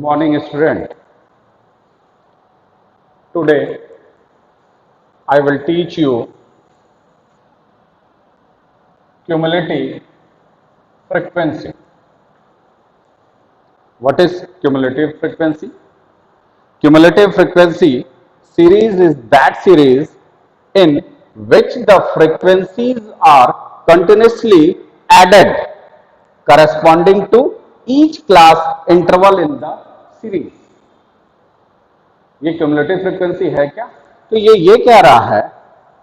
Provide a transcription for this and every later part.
Morning student. Today I will teach you cumulative frequency. What is cumulative frequency? Cumulative frequency series is that series in which the frequencies are continuously added corresponding to each class interval in the series. ये cumulative frequency है क्या? तो ये कह रहा है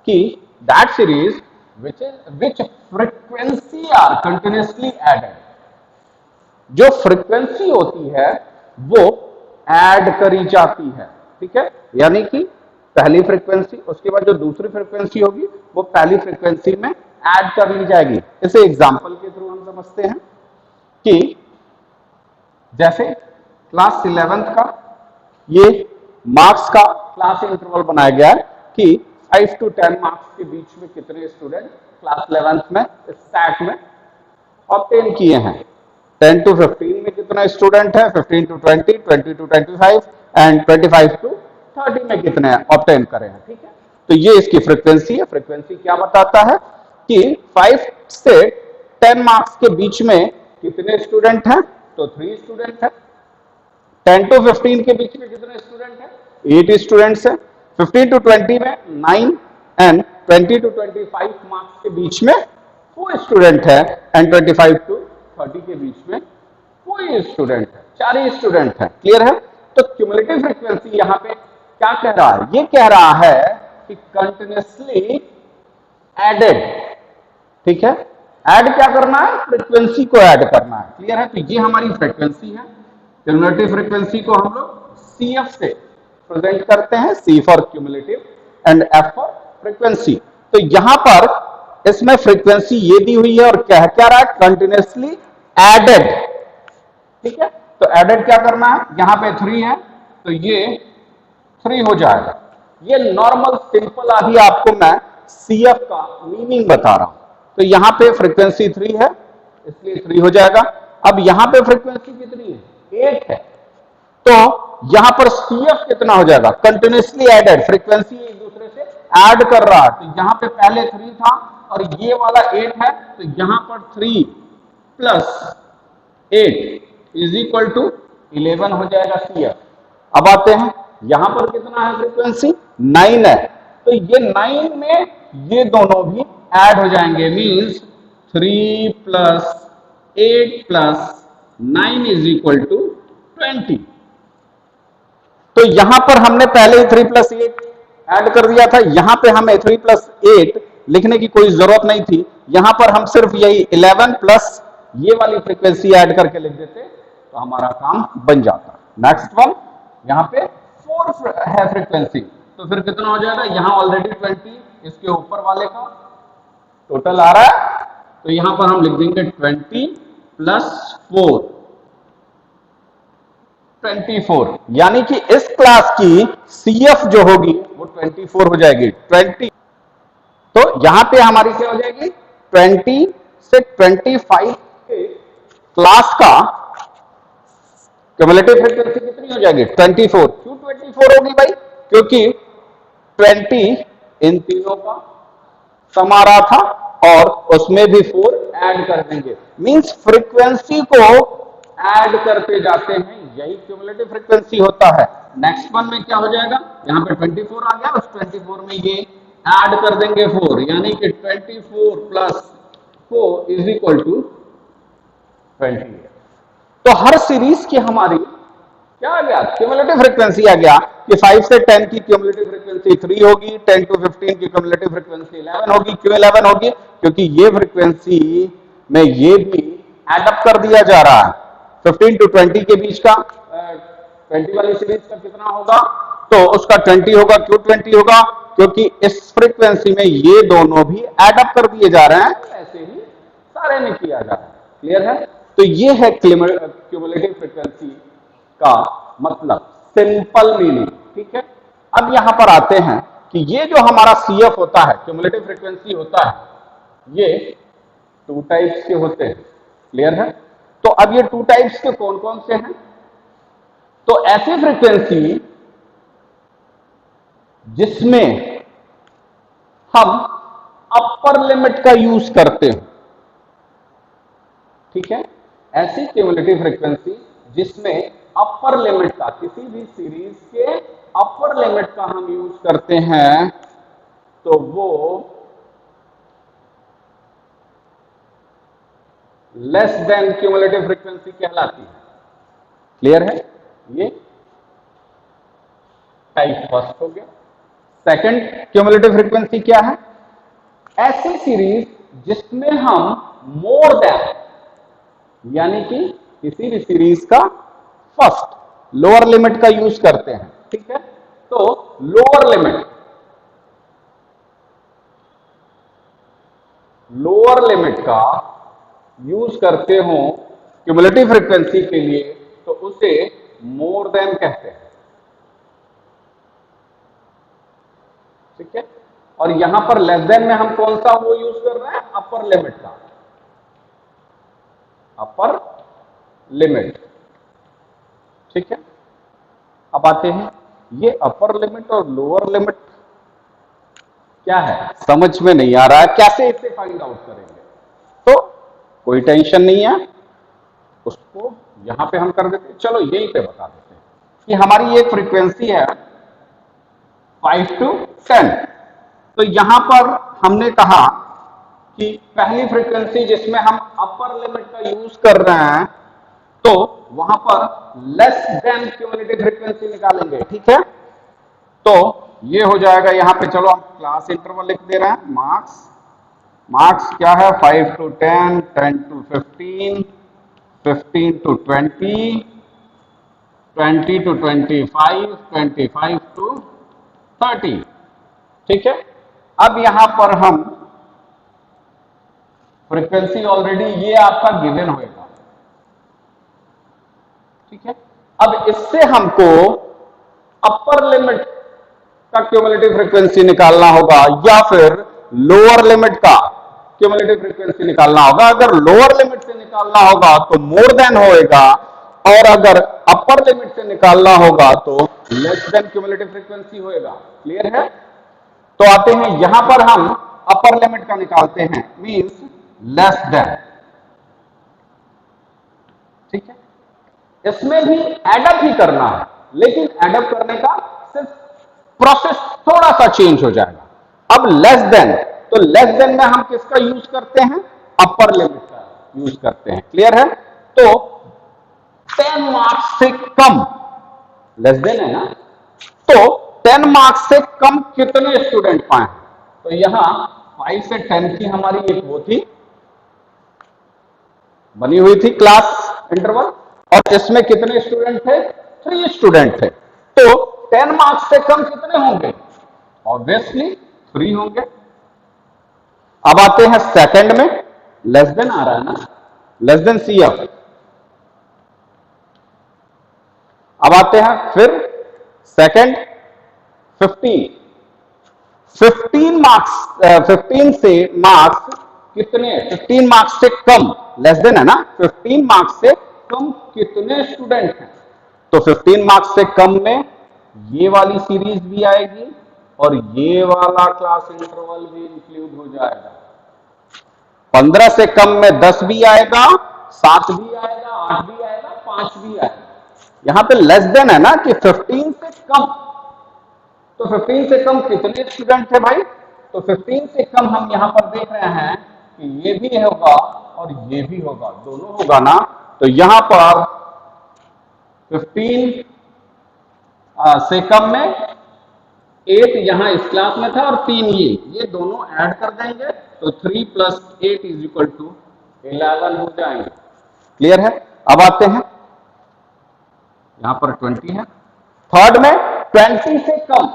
कि that series which frequency are continuously added, जो फ्रीक्वेंसी होती है वो ऐड करी जाती है। ठीक है, यानी कि पहली फ्रीक्वेंसी, उसके बाद जो दूसरी फ्रीक्वेंसी होगी वो पहली फ्रीक्वेंसी में ऐड कर ली जाएगी। इसे एग्जांपल के थ्रू हम समझते हैं कि जैसे क्लास 11th का ये मार्क्स का क्लास इंटरवल बनाया गया है कि 5 to 10 मार्क्स के बीच में कितने स्टूडेंट क्लास 11th में स्टैट में ऑब्टेन किए हैं। 10 to 15 में कितना स्टूडेंट है, 15 to 20, 20 to 25 एंड 25 to 30 में कितने ऑब्टेन करे हैं। ठीक है, तो ये इसकी फ्रीक्वेंसी है। फ्रीक्वेंसी क्या बताता है कि 5 से 10 मार्क्स के बीच में कितने स्टूडेंट हैं, तो 3 स्टूडेंट है। 10 to 15 के बीच में कितने स्टूडेंट हैं, 8 स्टूडेंट्स हैं। 15 to 20 में 9 एंड 20 to 25 मार्क्स के बीच में 4 स्टूडेंट है एंड 25 to 30 के बीच में कोई स्टूडेंट है, 4 ही स्टूडेंट है। क्लियर है? तो क्यूमुलेटिव फ्रीक्वेंसी यहाँ पे क्या कह रहा है? ये कह रहा है कि कंटिन्यूसली एडेड। ठीक है, ऐड क्या करना है? फ्रीक्वेंसी को ऐड करना है। क्लियर है? तो ये हमारी फ्रीक्वेंसी है। क्यूमुलेटिव फ्रीक्वेंसी को हम लोग CF से प्रेजेंट करते हैं, C for cumulative and F for frequency. तो यहां पर इसमें फ्रीक्वेंसी ये दी हुई है और क्या रहा है? Continuously added. ठीक है, तो एडेड क्या करना है? यहां पे 3 है तो ये 3 हो जाएगा। ये नॉर्मल सिंपल अभी आपको मैं CF का मीनिंग बता रहा हूं। तो यहां पे फ्रीक्वेंसी 3 है इसलिए 3 हो जाएगा। अब यहां पे फ्रीक्वेंसी कितनी है? 8 है। तो यहां पर CF कितना हो जाएगा? कंटिन्यूसली एडेड, फ्रीक्वेंसी एक दूसरे से ऐड कर रहा है। तो यहां पे पहले 3 था और ये वाला 8 है, तो यहां पर 3 प्लस 8 इज इक्वल टू 11 हो जाएगा CF। अब आते हैं यहां पर कितना है? फ्रीक्वेंसी 9 है, तो ये 9 में ये दोनों भी ऐड हो जाएंगे, means 3 plus 8 plus 9 is equal to 20। तो यहां पर हमने पहले ही 3 प्लस 8 ऐड कर दिया था, यहां पे हमें 3 प्लस 8 लिखने की कोई जरूरत नहीं थी। यहां पर हम सिर्फ यही 11 प्लस ये वाली फ्रीक्वेंसी ऐड करके लिख देते तो हमारा काम बन जाता। नेक्स्ट वन, यहां पे 4 है फ्रीक्वेंसी, तो फिर कितना हो जाएगा? यहां ऑलरेडी 20, इसके ऊपर वाले का टोटल आ रहा है, तो यहां पर हम लिख देंगे 20 प्लस 4 24, यानी कि इस क्लास की CF जो होगी वो 24 हो जाएगी। 20, तो यहां पे हमारी क्या हो जाएगी? 20 से 25 के क्लास का क्यूमुलेटिव फ्रीक्वेंसी कितनी हो जाएगी? 24। क्यों 24 होगी भाई? क्योंकि 20 इन तीनों का सम आ रहा था और उसमें भी 4 ऐड कर देंगे, मींस फ्रीक्वेंसी को ऐड करते जाते हैं, यही क्यूमुलेटिव फ्रीक्वेंसी होता है। नेक्स्ट वन में क्या हो जाएगा? यहां पे 24 आ गया, उस 24 में ये ऐड कर देंगे 4, यानी कि 24 प्लस 4 इज इक्वल टू 20। तो हर सीरीज की हमारी क्या आ गया? क्यूमुलेटिव फ्रीक्वेंसी आ गया कि 5 से 10 की क्यूमुलेटिव फ्रीक्वेंसी 3 होगी, 10 to 15 की क्यूमुलेटिव फ्रीक्वेंसी 11 होगी। क्यों 11 होगी? क्योंकि ये फ्रीक्वेंसी में ये भी ऐड अप कर दिया जा रहा है। 15 to 20 के बीच का 20 वाली सीरीज का कितना होगा? तो उसका 20 होगा। क्यों 20 होगा? क्योंकि इस फ्रीक्वेंसी में ये दोनों भी ऐड अप कर दिए जा रहे हैं, ऐसे ही सारे में किया जा रहा है। क्लियर है? तो ये है क्यूमुलेटिव फ्रीक्वेंसी का मतलब, सिंपल मीनिंग। ठीक है, अब यहां पर आते हैं कि ये जो हमारा CF होता है, क्यूमुलेटिव फ्रीक्वेंसी होता है, ये 2 टाइप्स के होते हैं। क्लियर है? तो अब ये 2 टाइप्स के कौन कौन से हैं? तो ऐसी फ्रीक्वेंसी जिसमें हम अपर लिमिट का यूज करते हो, ठीक है, ऐसी क्यूमुलेटिव फ्रीक्वेंसी जिसमें अपर लिमिट का, किसी भी सीरीज के अपर लिमिट का हम यूज करते हैं, तो वो लेस देन क्यूमुलेटिव फ्रीक्वेंसी कहलाती है। क्लियर है? ये टाइप फर्स्ट हो गया। सेकंड क्यूमुलेटिव फ्रीक्वेंसी क्या है? ऐसी सीरीज जिसमें हम मोर देन, यानी कि किसी भी सीरीज का फर्स्ट लोअर लिमिट का यूज करते हैं, ठीक है। तो लोअर लिमिट का यूज करते हो क्यूमुलेटिव फ्रीक्वेंसी के लिए, तो उसे मोर देन कहते हैं, ठीक है। और यहां पर लेस देन में हम कौन सा वो यूज कर रहे हैं? अपर लिमिट का, अपर लिमिट, ठीक है। अब आते हैं, ये अपर लिमिट और लोअर लिमिट क्या है, समझ में नहीं आ रहा है, कैसे इसे फाइंड आउट करेंगे? तो कोई टेंशन नहीं है, उसको यहां पे हम कर देते हैं। चलो यहीं पे बता देते हैं कि हमारी एक फ्रीक्वेंसी है 5 to 10। तो यहां पर हमने कहा कि पहली फ्रीक्वेंसी जिसमें हम अपर लिमिट का यूज कर रहे हैं, तो वहां पर लेस देन क्यूमुलेटिव फ्रीक्वेंसी निकालेंगे, ठीक है। तो ये हो जाएगा यहां पे, चलो हम क्लास इंटरवल लिख दे रहे हैं। मार्क्स क्या है? 5 to 10, 10 to 15, 15 to 20, 20 to 25, 25 to 30, ठीक है। अब यहां पर हम फ्रीक्वेंसी ऑलरेडी ये आपका गिवन होगा, ठीक है। अब इससे हमको अपर लिमिट का क्यूमुलेटिव फ्रीक्वेंसी निकालना होगा या फिर लोअर लिमिट का क्यूमुलेटिव फ्रीक्वेंसी निकालना होगा। अगर लोअर लिमिट से निकालना होगा तो मोर देन होएगा, और अगर अपर लिमिट से निकालना होगा तो लेस देन क्यूमुलेटिव फ्रीक्वेंसी होएगा। क्लियर है? तो आते हैं यहां पर हम अपर लिमिट का निकालते हैं, मींस लेस देन, ठीक है। इसमें भी एडअप ही करना है, लेकिन एडअप करने का सिर्फ प्रोसेस थोड़ा सा चेंज हो जाएगा। अब लेस देन, तो लेस देन में हम किसका यूज करते हैं? अपर लिमिट का यूज करते हैं। क्लियर है? तो 10 मार्क्स से कम, लेस देन है ना, तो 10 मार्क्स से कम कितने स्टूडेंट पाए? तो यहां 5 से 10 की हमारी एक वो थी, बनी हुई थी क्लास इंटरवल, और इसमें कितने स्टूडेंट थे? 3 स्टूडेंट थे। तो 10 मार्क्स से कम कितने होंगे? ऑब्वियसली 3 होंगे। अब आते हैं सेकंड में, लेस देन आ रहा है ना, लेस देन CF। अब आते हैं फिर सेकंड 15, 15 मार्क्स, 15 से मार्क्स कितने? 15 मार्क्स से कम, लेस देन है ना, 15 मार्क्स से कम कितने स्टूडेंट हैं? तो 15 मार्क्स से कम में ये वाली सीरीज भी आएगी और ये वाला क्लास इंटरवल भी इंक्लूड हो जाएगा। 15 से कम में 10 भी आएगा, 7 भी आएगा, 8 भी आएगा, 5 भी आएगा। यहां पे लेस देन है ना कि 15 से कम, तो 15 से कम कितने स्टूडेंट थे भाई? तो 15 से कम हम यहां पर देख रहे हैं कि ये भी होगा और ये भी होगा, दोनों होगा ना। तो यहां पर 15 से कम में 8 यहां इस क्लास में था और 3 ये दोनों ऐड कर देंगे, तो 3 + 8 = 11 हो जाएंगे। क्लियर है? अब आते हैं यहां पर 20 है। थर्ड में 20 से कम,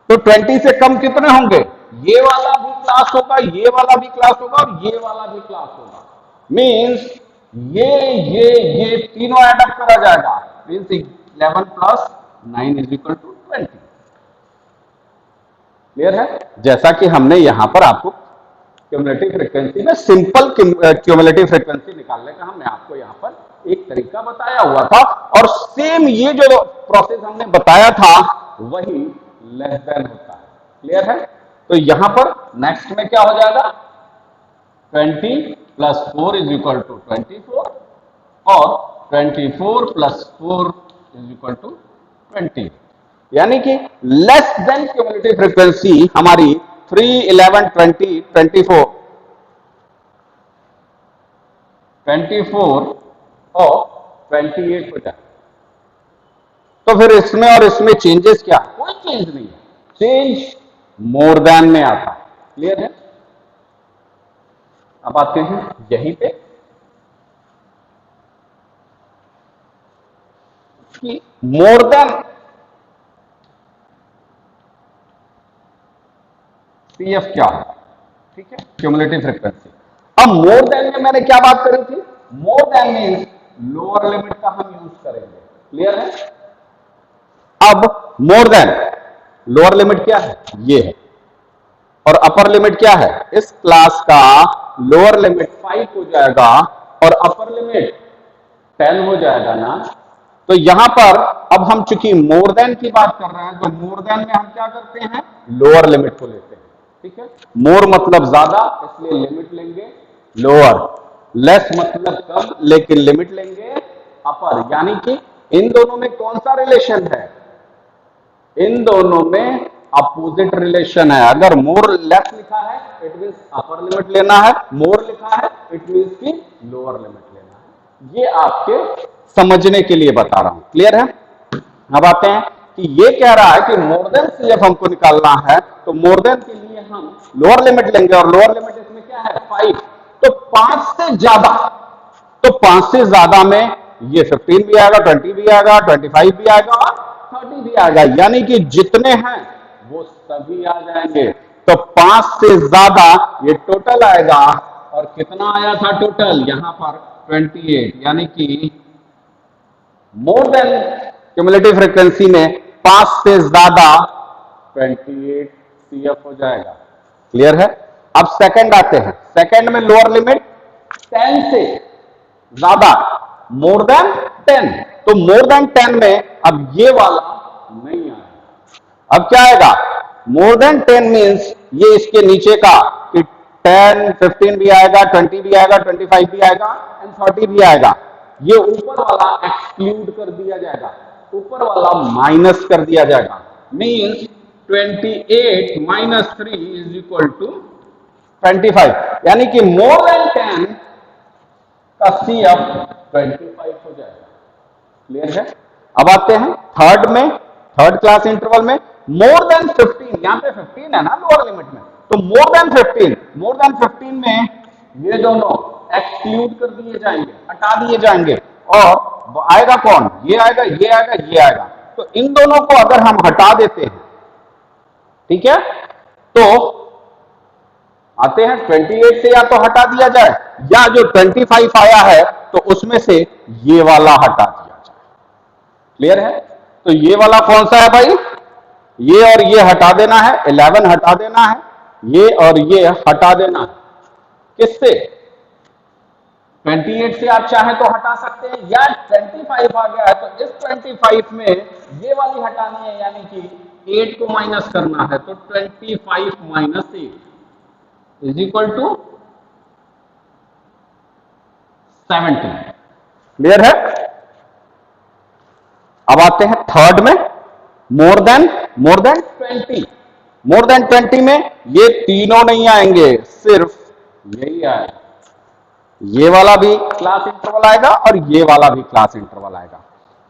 तो 20 से कम कितने होंगे? ये वाला भी क्लास होगा, ये वाला भी क्लास होगा और ये वाला भी क्लास होगा। मींस ये तीनों ऐड अप करा जाएगा, मींस 11 + 9 = 20। क्लियर है? जैसा कि हमने यहां पर आपको क्यूमुलेटिव फ्रीक्वेंसी में सिंपल क्यूमुलेटिव फ्रीक्वेंसी निकालने का हमने आपको यहां पर एक तरीका बताया हुआ था और सेम ये जो प्रोसेस हमने बताया था वही लेस देन होता है। क्लियर है? तो यहां पर नेक्स्ट में क्या हो जाएगा, 20 प्लस 4 इज इक्वल टू 24 और 24 प्लस 4 इज इक्वल टू 20, यानी कि लेस देन क्यूमुलेटिव फ्रीक्वेंसी हमारी 3, 11, 20, 24 और 28 हो जाए। तो फिर इसमें और इसमें चेंजेस क्या? कोई चेंज नहीं है, चेंज मोर देन में आता है। क्लियर है? अब आते हैं यहीं पे कि मोर देन CF क्या है। ठीक है, क्यूमुलेटिव फ्रीक्वेंसी। अब मोर देन में मैंने क्या बात करी थी, more than means lower limit का हम यूज करेंगे। क्लियर है? अब मोर देन लोअर लिमिट क्या है, ये है, और अपर लिमिट क्या है, इस क्लास का लोअर लिमिट 5 हो जाएगा और अपर लिमिट 10 हो जाएगा ना। तो यहां पर अब हम चूंकि मोर देन की बात कर रहे हैं तो मोर देन में हम क्या करते हैं, लोअर लिमिट को लेते हैं। ठीक है, मोर मतलब ज्यादा, इसलिए लिमिट लेंगे लोअर, लेस मतलब कम, लेकिन लिमिट लेंगे अपर। यानी कि इन दोनों में कौन सा रिलेशन है, इन दोनों में अपोजिट रिलेशन है। अगर मोर लेस लिखा है इट मींस अपर लिमिट लेना है, मोर लिखा है इट मींस कि लोअर लिमिट लेना है। ये आपके समझने के लिए बता रहा हूं। क्लियर है? अब आते हैं कि ये कह रहा है कि मोर देन CF हमको निकालना है, तो मोर देन के लिए हम लोअर लिमिट लेंगे और लोअर लिमिट इसमें क्या है, 5। तो 5 से ज्यादा, तो 5 से ज्यादा में ये 15 भी आएगा, 20 भी आएगा, 25 भी आएगा और 30 भी आएगा, यानी कि जितने हैं वो सभी आ जाएंगे। तो 5 से ज्यादा ये टोटल आएगा, और कितना आया था टोटल यहां पर 28, यानी कि मोर देन क्यूमुलेटिव फ्रीक्वेंसी में 5 से ज्यादा 28 CF हो जाएगा। क्लियर है? अब सेकंड आते हैं, सेकंड में लोअर लिमिट 10 से ज्यादा, मोर देन 10, तो मोर देन 10 में अब ये वाला नहीं आएगा। अब क्या आएगा, मोर देन 10 मींस ये इसके नीचे का कि 10, 15 भी आएगा, 20 भी आएगा, 25 भी आएगा एंड 30 भी आएगा। ये ऊपर वाला एक्सक्लूड कर दिया जाएगा, ऊपर वाला माइनस कर दिया जाएगा। Means 28 minus 3 is equal to 25, यानी कि मोर देन 10 का CF 25 हो जाएगा। क्लियर है? अब आते हैं थर्ड में, थर्ड क्लास इंटरवल में मोर देन 15, यहां पे 15 है ना लोअर लिमिट में, तो मोर देन 15 में ये दोनों एक्सक्लूड कर दिए जाएंगे, हटा दिए जाएंगे, और आएगा कौन, ये आएगा, ये आएगा, ये आएगा। तो इन दोनों को अगर हम हटा देते हैं, ठीक है, तो आते हैं 28 से, या तो हटा दिया जाए या जो 25 आया है तो उसमें से ये वाला हटा दिया जाए। क्लियर है? तो ये वाला कौन सा है भाई, ये और ये हटा देना है, 11 हटा देना है, ये और ये हटा देना है। किससे? 28 से आप चाहें तो हटा सकते हैं, या 25 आ गया है तो इस 25 में ये वाली हटानी है, यानी कि 8 को माइनस करना है, तो 25 minus 8 is equal to 70। Clear है? अब आते हैं थर्ड में, मोर देन 20, मोर देन 20 में ये तीनों नहीं आएंगे, सिर्फ यही आएगा। ये वाला भी क्लास इंटरवल आएगा और ये वाला भी क्लास इंटरवल आएगा।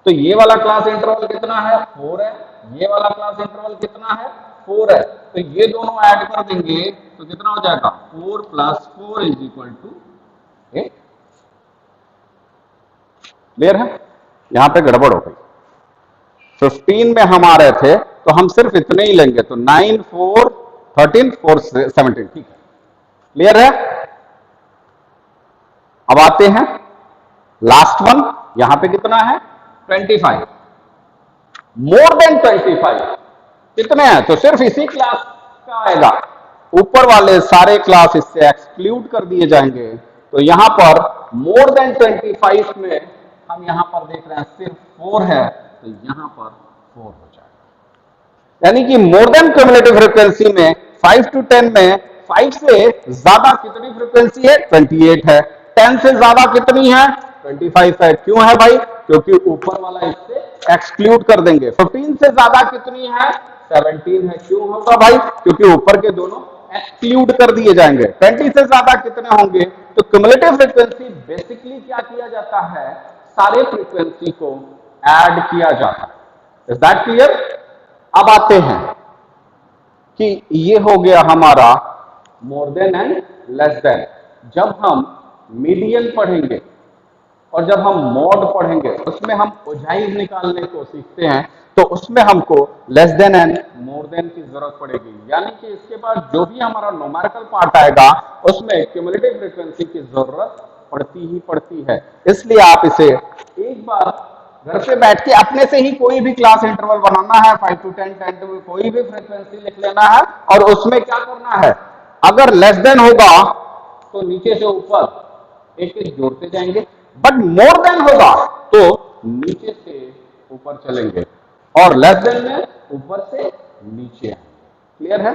तो ये वाला क्लास इंटरवल कितना है, 4 है, ये वाला क्लास इंटरवल कितना है, 4 है, तो ये दोनों ऐड कर देंगे तो कितना हो जाएगा, 4 + 4 इज इक्वल टू 8। क्लियर है? यहां पे गड़बड़ हो गई, 15 में हम आ रहे थे तो हम सिर्फ इतने ही लेंगे, तो 9, 4, 13, 4, 17, ठीक है। क्लियर है? अब आते हैं लास्ट वन, यहां पे कितना है, 25। मोर देन 25 कितने हैं, तो सिर्फ इसी क्लास का आएगा, ऊपर वाले सारे क्लास इससे एक्सक्लूड कर दिए जाएंगे। तो यहां पर मोर देन 25 में हम यहाँ पर देख रहे हैं सिर्फ 4 है, तो यहाँ पर 4 हो जाएगा। यानी कि मोर देन क्यूमुलेटिव फ्रीक्वेंसी में 5 to 10 में 5 से ज्यादा कितनी फ्रीक्वेंसी है? 28 है। 10 से ज्यादा कितनी है? 25 है। क्यों है भाई? क्योंकि ऊपर वाला इससे एक्सक्लूड कर देंगे। 15 से ज्यादा कितनी है? 17 है। क्यों होगा भाई? क्योंकि ऊपर के दोनों एक्सक्लूड कर दिए जाएंगे। 20 से ज्यादा कितने होंगे? तो क्यूमुलेटिव फ्रीक्वेंसी बेसिकली क्या किया जाता है? सारे फ्रीक्वेंसी को ऐड किया जाता है। Is that clear? अब आते हैं कि ये हो गया हमारा more than and less than. जब हम मीडियन पढ़ेंगे और जब हम मॉड पढ़ेंगे उसमें हम ओजाइव निकालने को सीखते हैं, तो उसमें हमको less than and more than की जरूरत पड़ेगी। यानी कि इसके बाद जो भी हमारा न्यूमेरिकल पार्ट आएगा उसमें क्यूमुलेटिव फ्रीक्वेंसी की जरूरत पड़ती ही पड़ती है। इसलिए आप इसे एक बार घर पे बैठ के अपने से ही कोई भी क्लास इंटरवल बनाना है, 5 to 10, 10 to कोई भी फ्रीक्वेंसी लिख लेना है और उसमें क्या करना है, अगर लेस देन होगा तो नीचे से ऊपर एक एक जोड़ते जाएंगे, बट मोर देन होगा तो नीचे से ऊपर चलेंगे और लेस देन में ऊपर से नीचे आएंगे। क्लियर है?